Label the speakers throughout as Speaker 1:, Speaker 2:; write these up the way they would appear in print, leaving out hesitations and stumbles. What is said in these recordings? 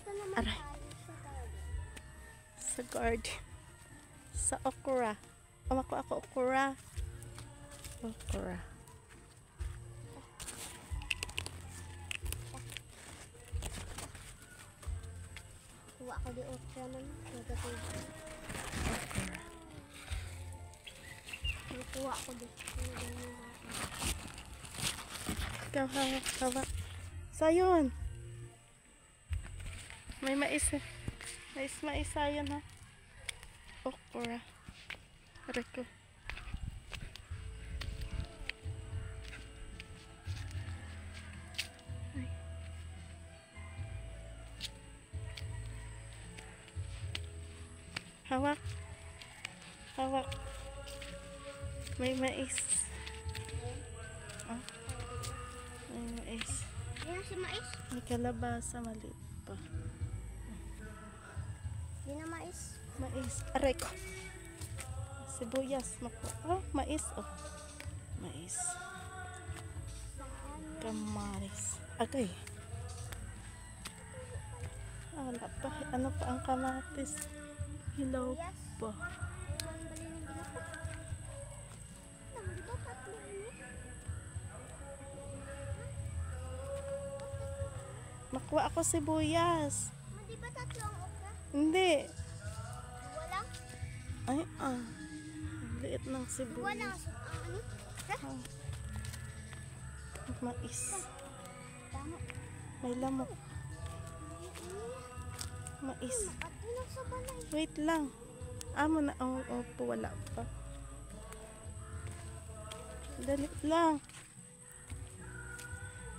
Speaker 1: Ito naman
Speaker 2: Aray. Sa garden. Sa okra. Makuha ako okra. Okra.
Speaker 1: Kuha ko di okra naman. Okra. Kuha ko di.
Speaker 2: Ikaw, hawak, hawak. Sayon. May mais eh. Mais sayon ha. Okra. Aray ko. Ay. Hawak. Hawak. May mais. Oh. May mais.
Speaker 1: Ayan si mais.
Speaker 2: May kalabasa maliit pa.
Speaker 1: Di na mais.
Speaker 2: Mais. Aray ko. Sibuyas. Oh, mais. Oh. Mais. Kamaris. Agay. Wala pa. Ano pa ang kamatis? Hilaw pa. Makuha ako sibuyas.
Speaker 1: Di ba tatlo ang okra?
Speaker 2: Hindi.
Speaker 1: Wala.
Speaker 2: Ay, ang liit ng
Speaker 1: Wala.
Speaker 2: sibuyas.
Speaker 1: Ano?
Speaker 2: Ah. Mais.
Speaker 1: Tama.
Speaker 2: May lamok. Mais.
Speaker 1: At lang sa balay.
Speaker 2: Wait lang. Amo na ang opo. Wala pa. Dali lang.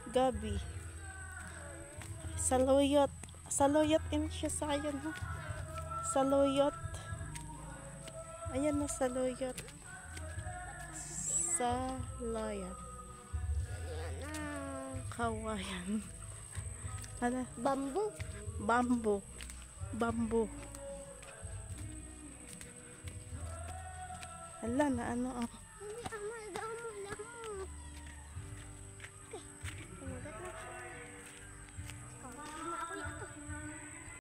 Speaker 2: Gabi. Saluyot. Saluyot in siya sa ayan ha. Saluyot. Ayan na saluyot. Saluyot. Kawayan. Ano?
Speaker 1: Bamboo.
Speaker 2: Bamboo. Bamboo. Hala na ano ang